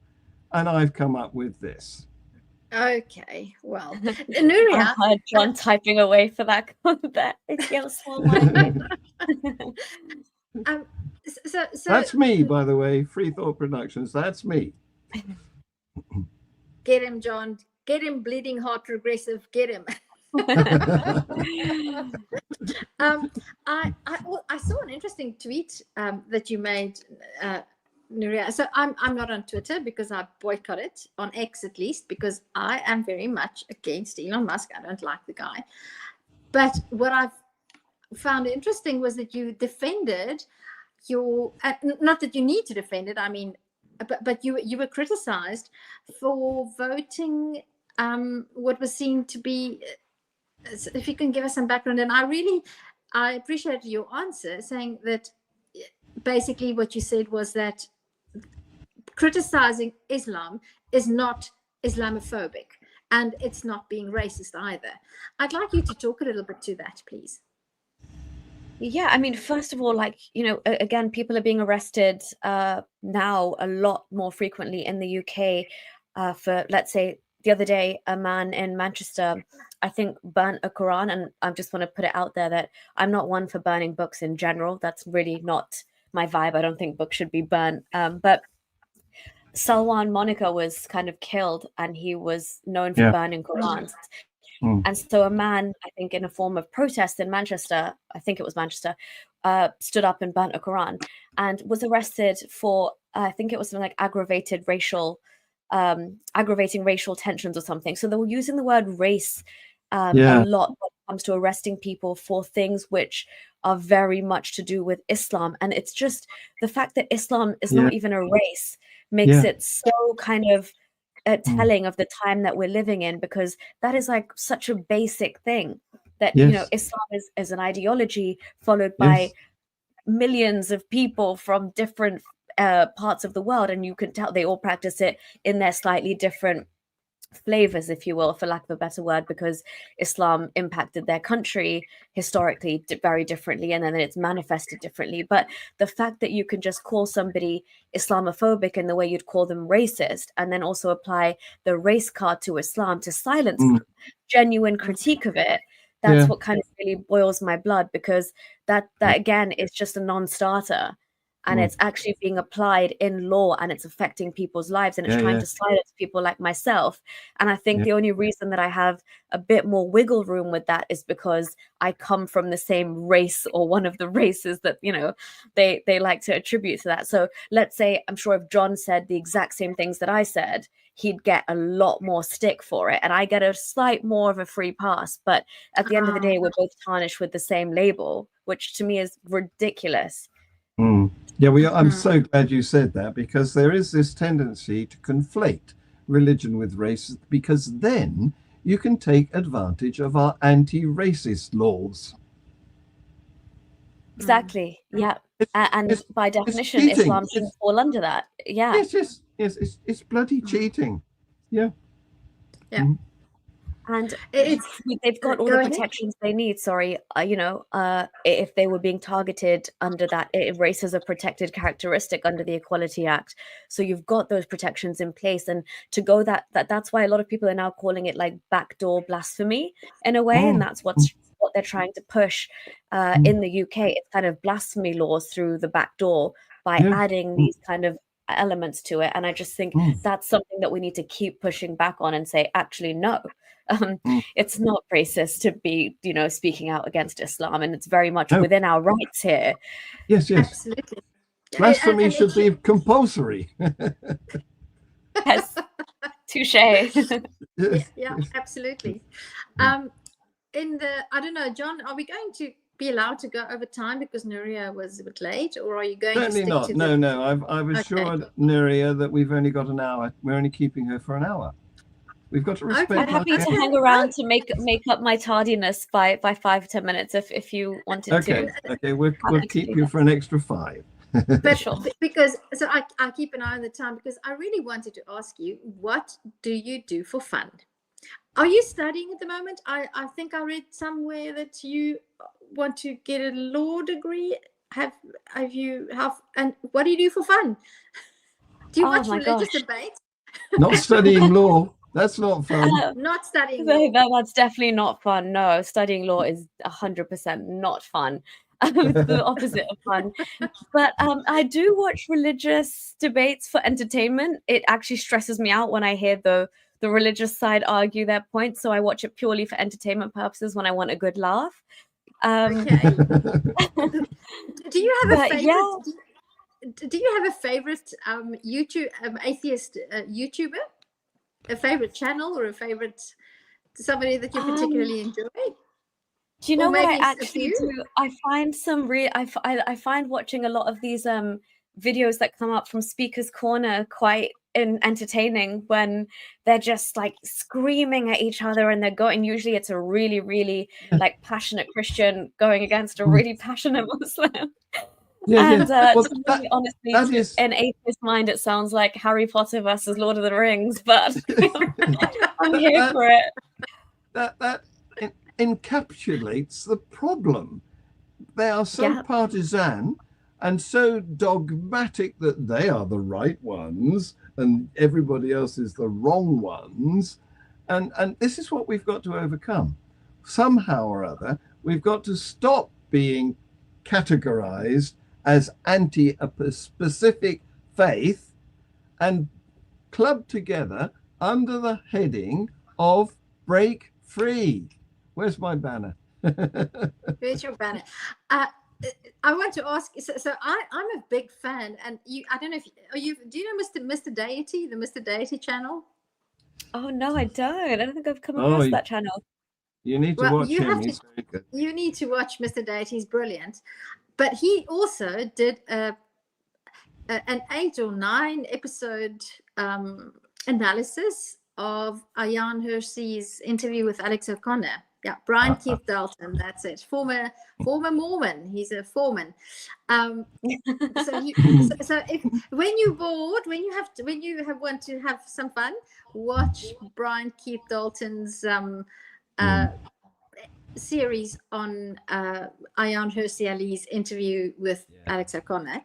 and I've come up with this. Okay, well, Nuria, I heard John typing away for that. It's yellow small line. So that's me, by the way. Free Thought Productions. That's me. Get him, John. Get him, bleeding heart progressive. Get him. I saw an interesting tweet that you made, Nuria. So I'm not on Twitter because I boycott it, on X at least, because I am very much against Elon Musk. I don't like the guy. But what I've found interesting was that you defended your, not that you need to defend it, I mean, but you were criticized for voting what was seen to be, if you can give us some background. And I appreciated your answer, saying that basically what you said was that criticizing Islam is not Islamophobic, and it's not being racist either. I'd like you to talk a little bit to that, please. Yeah, I mean, first of all, like, again, people are being arrested now a lot more frequently in the UK for, let's say, the other day, a man in Manchester, I think, burnt a Quran. And I just want to put it out there that I'm not one for burning books in general. That's really not my vibe. I don't think books should be burnt. But Salwan Monica was kind of killed, and he was known for burning Qurans. And so a man, I think in a form of protest in Manchester, I think it was Manchester, stood up and burnt a Quran and was arrested for, I think it was something like aggravating racial tensions or something. So they were using the word race a lot when it comes to arresting people for things which are very much to do with Islam. And it's just the fact that Islam is not even a race makes it so kind of telling of the time that we're living in, because that is like such a basic thing that Islam is an ideology followed by millions of people from different parts of the world, and you can tell they all practice it in their slightly different flavors, if you will, for lack of a better word, because Islam impacted their country historically very differently, and then it's manifested differently. But the fact that you can just call somebody Islamophobic in the way you'd call them racist, and then also apply the race card to Islam to silence genuine critique of it, that's what kind of really boils my blood, because that again is just a non-starter. and it's actually being applied in law, and it's affecting people's lives, and it's trying to silence people like myself. And I think the only reason that I have a bit more wiggle room with that is because I come from the same race, or one of the races that, you know, they like to attribute to that. So let's say, I'm sure if John said the exact same things that I said, he'd get a lot more stick for it, and I get a slight more of a free pass. But at the end of the day, we're both tarnished with the same label, which to me is ridiculous. Yeah, I'm so glad you said that, because there is this tendency to conflate religion with race, because then you can take advantage of our anti-racist laws. Exactly. Yeah. And by definition, cheating. Islam shouldn't fall under that. Yeah. Yes, it's bloody cheating. Yeah. And they've got all the protections they need. Sorry, you know, if they were being targeted under that, race is a protected characteristic under the Equality Act. So you've got those protections in place, and to go that's why a lot of people are now calling it like backdoor blasphemy in a way, and that's what they're trying to push in the UK. It's kind of blasphemy laws through the back door by adding these kind of elements to it. And I just think that's something that we need to keep pushing back on and say, actually, no. It's not racist to be, you know, speaking out against Islam, and it's very much within our rights here. Yes, absolutely. Blasphemy should be compulsory. Yes, touche. Yeah, absolutely. I don't know, John, are we going to be allowed to go over time because Nuria was a bit late, or are you going Certainly to stick not. to No. I've assured Nuria that we've only got an hour. We're only keeping her for an hour. We've got to respect. I'm happy to hang around to make up my tardiness by 5-10 minutes if you wanted to. Okay, we'll keep you for an extra 5. But sure. Because I keep an eye on the time, because I really wanted to ask you, what do you do for fun? Are you studying at the moment? I think I read somewhere that you want to get a law degree. And what do you do for fun? Do you watch religious debates? Not studying law. That's not fun. Not studying law. That's definitely not fun. No, studying law is 100% not fun. It's the opposite of fun. But I do watch religious debates for entertainment. It actually stresses me out when I hear the religious side argue their points. So I watch it purely for entertainment purposes when I want a good laugh. Okay. Do you have a favorite? Yeah. Do you have a favorite YouTube atheist YouTuber? A favorite channel, or a favorite somebody that you particularly enjoy? Do you know what I actually do? I find I find watching a lot of these videos that come up from Speaker's Corner quite entertaining, when they're just like screaming at each other, and they're going, usually it's a really, really like passionate Christian going against a really passionate Muslim. Honestly, in atheist mind, it sounds like Harry Potter versus Lord of the Rings, but I'm here for it. That encapsulates the problem. They are so partisan and so dogmatic that they are the right ones and everybody else is the wrong ones. And this is what we've got to overcome. Somehow or other, we've got to stop being categorized as anti a specific faith and club together under the heading of Break Free. Where's my banner? Where's your banner? I want to ask. So I'm a big fan, and I don't know if do you know Mr. Deity, the Mr. Deity channel? Oh no, I don't. I don't think I've come across that channel. You need to watch him. He's very good. You need to watch Mr. Deity. He's brilliant. But he also did an 8 or 9 episode analysis of Ayaan Hirsi's interview with Alex O'Connor. Yeah, Brian Keith Dalton. That's it. Former Mormon. He's a foreman. So if when you're bored, when you want to have some fun, watch Brian Keith Dalton's series on Ayaan Hirsi Ali's interview with Alex O'Connor.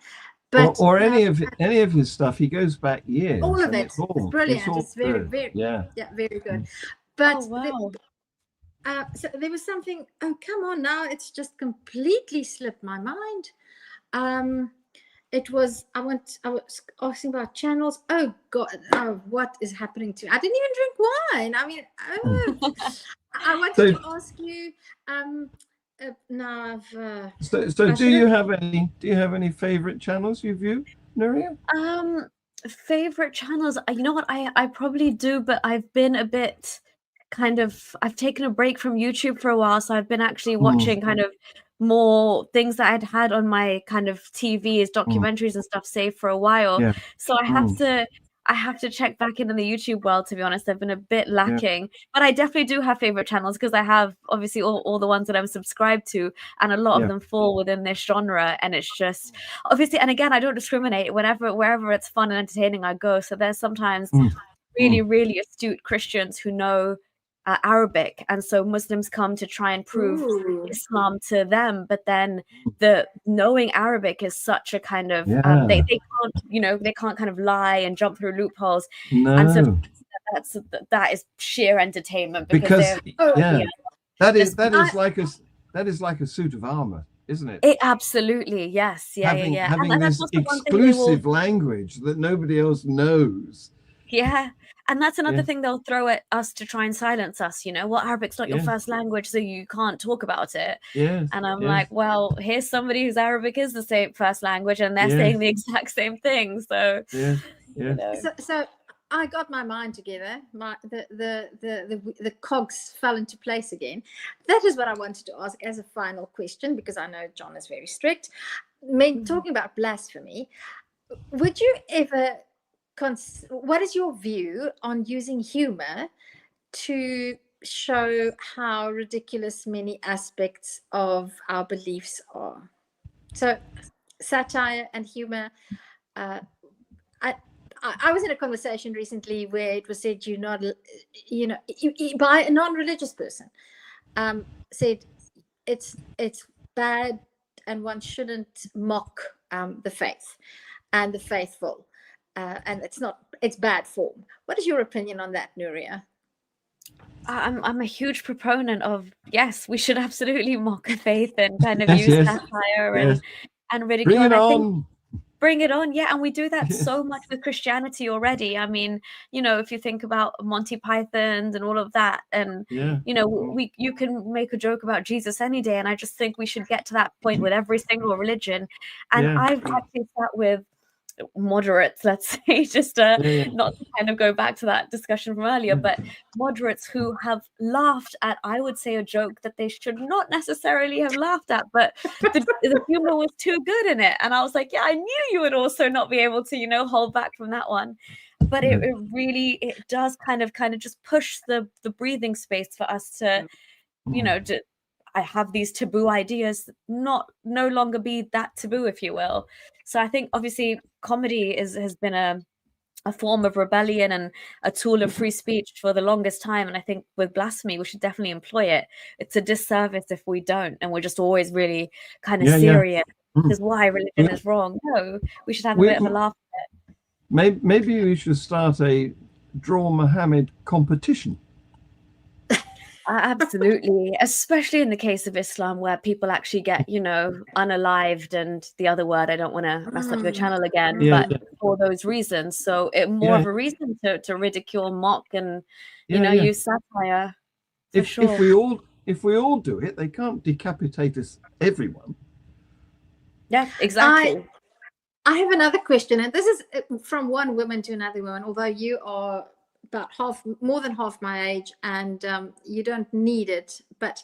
But or any of his stuff, he goes back years. All of it. It's brilliant. It's very very good. But so there was something. Oh, come on now! It's just completely slipped my mind. it was I was asking about channels. Oh God, oh, what is happening to me? I didn't even drink wine. I mean, I wanted to ask you. Now So do you have any favorite channels you view, Nuria? Favorite channels, you know what, I probably do, but I've been a bit I've taken a break from YouTube for a while, so I've been actually watching kind of more things that I'd had on my kind of TV as documentaries and stuff saved for a while. Yeah. So I have to check back in the YouTube world, to be honest. I've been a bit lacking, but I definitely do have favorite channels because I have obviously all the ones that I'm subscribed to, and a lot of them fall within this genre. And it's just obviously, and again, I don't discriminate. Wherever it's fun and entertaining, I go. So there's sometimes really, really astute Christians who know Arabic, and so Muslims come to try and prove Islam to them, but then the knowing Arabic is such a kind of they can't, they can't kind of lie and jump through loopholes. And so that is sheer entertainment because that is like a suit of armor, isn't it? It absolutely, yes. Having and this exclusive language that nobody else knows. Yeah. And that's another thing they'll throw at us to try and silence us. Well, Arabic's not your first language, so you can't talk about it. Yes. And I'm like, well, here's somebody whose Arabic is the same first language, and they're saying the exact same thing. So So I got my mind together. The cogs fell into place again. That is what I wanted to ask as a final question, because I know John is very strict. Talking about blasphemy, would you ever what is your view on using humor to show how ridiculous many aspects of our beliefs are? So satire and humor. I was in a conversation recently where it was said by a non-religious person, said it's bad and one shouldn't mock the faith and the faithful. And it's bad form. What is your opinion on that, Nuria? I'm a huge proponent of, yes, we should absolutely mock faith and kind of use satire and ridicule. Bring it on. Yeah. And we do that so much with Christianity already. I mean, if you think about Monty Python and all of that, and, you can make a joke about Jesus any day. And I just think we should get to that point with every single religion. And I've actually sat with moderates, let's say, just not to kind of go back to that discussion from earlier, but moderates who have laughed at, I would say, a joke that they should not necessarily have laughed at, but the humor was too good in it. And I was like, yeah, I knew you would also not be able to, hold back from that one. But it really does kind of just push the breathing space for us to, I have these taboo ideas, no longer be that taboo, if you will. So I think obviously comedy has been a form of rebellion and a tool of free speech for the longest time. And I think with blasphemy, we should definitely employ it. It's a disservice if we don't, and we're just always really kind of serious. This is why religion is wrong. No, we should have a bit of a laugh at it. Maybe we should start a Draw Muhammad competition. Absolutely, especially in the case of Islam, where people actually get, unalived, and the other word, I don't want to mess up your channel again, but for those reasons. So it more of a reason to ridicule, mock, and use satire. If we all do it, they can't decapitate us, everyone. Yeah, exactly. I have another question, and this is from one woman to another woman. Although you are about more than half my age, and you don't need it, but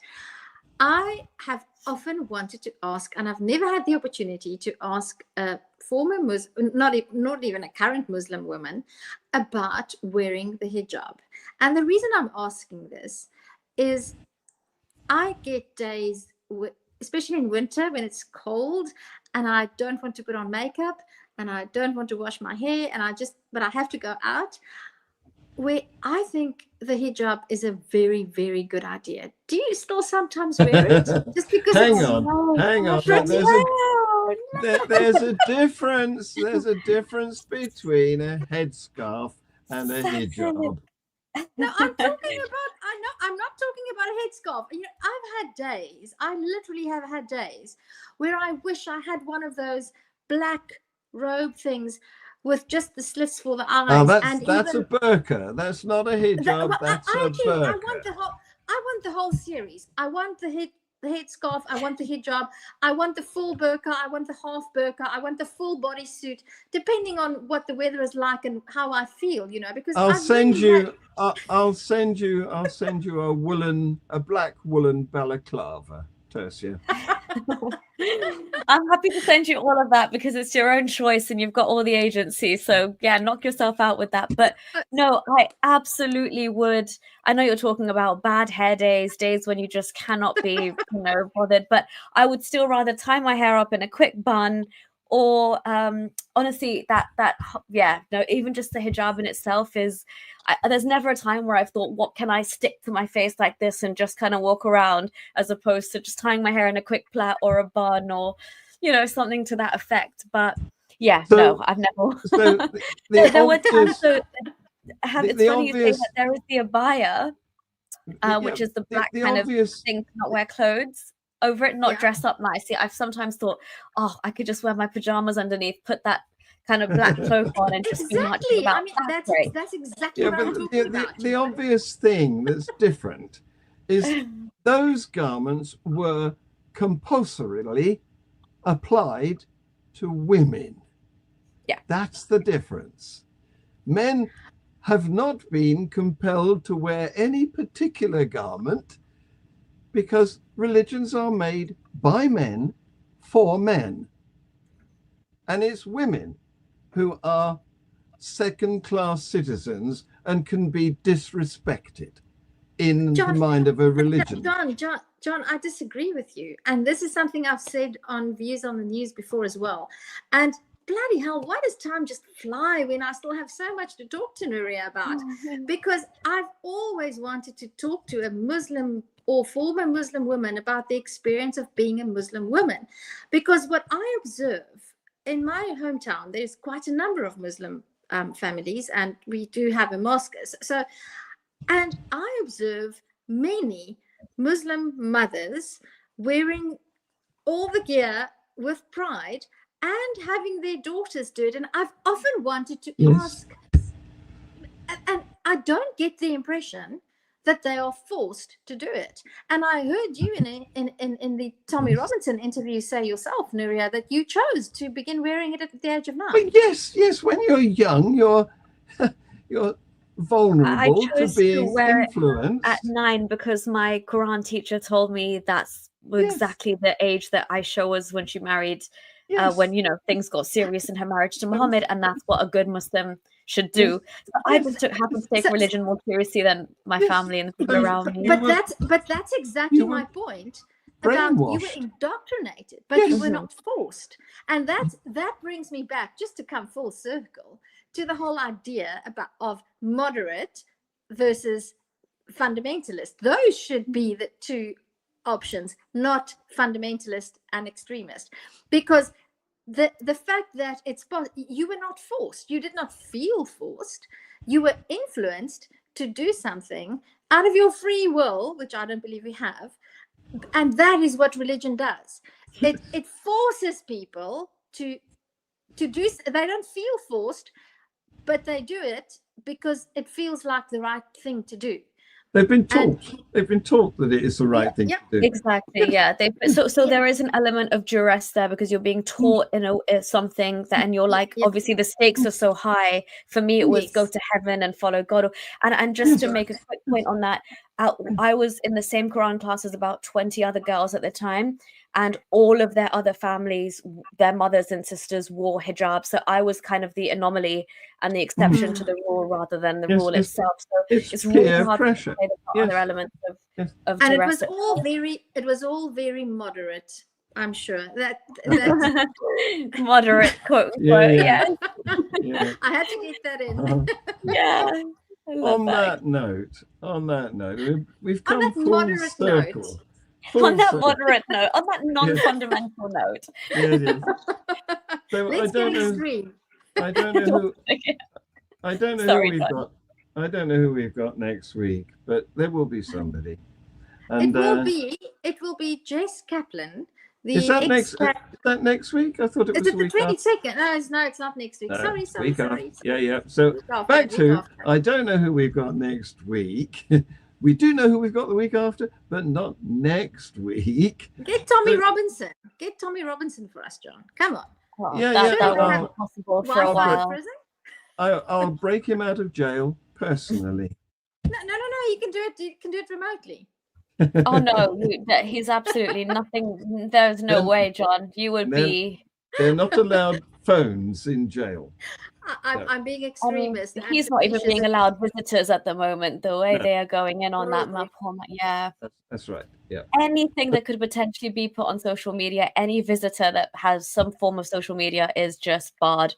I have often wanted to ask, and I've never had the opportunity to ask a former Muslim, not even a current Muslim woman, about wearing the hijab. And the reason I'm asking this is I get days, especially in winter when it's cold and I don't want to put on makeup and I don't want to wash my hair, but I have to go out, where I think the hijab is a very, very good idea. Do you still sometimes wear it? Just because hang on. There's a difference. There's a difference between a headscarf and a hijab. No, I'm not talking about a headscarf. I literally have had days where I wish I had one of those black robe things with just the slits for the eyes. Oh, and that's even, a burqa. That's not a hijab. That's a burqa. I want the whole series. I want the headscarf. I want the hijab. I want the full burqa. I want the half burqa. I want the full bodysuit, depending on what the weather is like and how I feel, because I'll send you a black woolen balaclava, Tertia. I'm happy to send you all of that because it's your own choice and you've got all the agency. So yeah, knock yourself out with that. But no, I absolutely would. I know you're talking about bad hair days when you just cannot be, bothered. But I would still rather tie my hair up in a quick bun, or honestly, even just the hijab in itself is. There's never a time where I've thought, what can I stick to my face like this and just kind of walk around, as opposed to just tying my hair in a quick plait or a bun or, something to that effect. But yeah, no, I've never. So there were times. So it's funny you say that. There is the abaya, which is the black kind of thing to not wear clothes over it, not dress up nicely. I've sometimes thought, I could just wear my pajamas underneath, put that kind of black cloak on, and just be much about. I mean, that's exactly what I'm talking about. The obvious thing that's different is those garments were compulsorily applied to women. Yeah, that's the difference. Men have not been compelled to wear any particular garment because religions are made by men for men, and it's women who are second-class citizens and can be disrespected in the mind of a religion. John, I disagree with you. And this is something I've said on Views on the News before as well. And bloody hell, why does time just fly when I still have so much to talk to Nuria about? Because I've always wanted to talk to a Muslim or former Muslim woman about the experience of being a Muslim woman. Because what I observe in my hometown, there's quite a number of Muslim families, and we do have a mosque. And I observe many Muslim mothers wearing all the gear with pride and having their daughters do it. And I've often wanted to ask, and I don't get the impression that they are forced to do it. And I heard you in the Tommy Robinson interview say yourself, Nuria, that you chose to begin wearing it at the age of 9. But yes. When you're young, you're vulnerable to being influenced. At 9 because my Quran teacher told me that's exactly the age that Aisha was when she married. When things got serious in her marriage to Muhammad, and that's what a good Muslim should do. So I just happened to take religion more seriously than my family and the people around me. But that's exactly my point. About you were indoctrinated, but you were not forced. And that brings me back, just to come full circle, to the whole idea of moderate versus fundamentalist. Those should be the two options, not fundamentalist and extremist, because the fact that you were not forced, you did not feel forced, you were influenced to do something out of your free will, which I don't believe we have, and that is what religion does. It forces people to do. They don't feel forced, but they do it because it feels like the right thing to do. They've been taught that it is the right thing to do. Exactly, yeah. So there is an element of duress there because you're being taught something that, and you're like, obviously the stakes are so high. For me, it was go to heaven and follow God. And just to make a quick point on that, I was in the same Quran class as about 20 other girls at the time, and all of their other families, their mothers and sisters wore hijab. So I was kind of the anomaly and the exception to the rule rather than the rule itself. So it's really hard pressure. to say the other elements of and duress. it was all very moderate. I'm sure that moderate quote. Yeah. I had to get that in. Yeah. On that note, we've come full circle. On that moderate note, on that non-fundamental note. So Let's get extreme. I don't know who we've got next week, but there will be somebody. And it will be Jess Kaplan, Is that next? expat- Is that next week? I thought it Is was it the the week after. 22nd? No, it's not next week. No, Sorry. week after. Yeah. So Week after, back week to, after. I don't know who we've got next week. We do know who we've got the week after, but not next week. Get Tommy So- Robinson. Get Tommy Robinson for us, John. Come on. Well, Yeah, that, yeah, that I'll- wasn't possible for a Wi-Fi while. prison? I'll break him out of jail personally. No. You can do it. You can do it remotely. Oh no, he's absolutely nothing. There's no Then- way, John. You would then- be. They're not allowed phones in jail. I'm being I mean, extremist. he's not even being allowed visitors at the moment. The way No. they are going in on that Really? map, yeah. That's right. Yeah. Anything that could potentially be put on social media, any visitor that has some form of social media is just barred.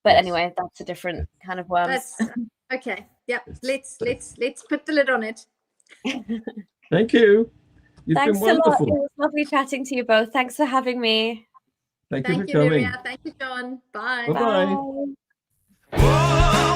But Yes. anyway, that's a different kind of worms. That's okay. Yep. Yes. Let's put the lid on it. Thank you. You've Thanks been a lot. It wonderful. was lovely chatting to you both. Thanks for having me. Thank you Thank for you, coming. Nuria. Thank you, John. Bye. Bye-bye. Bye. Whoa,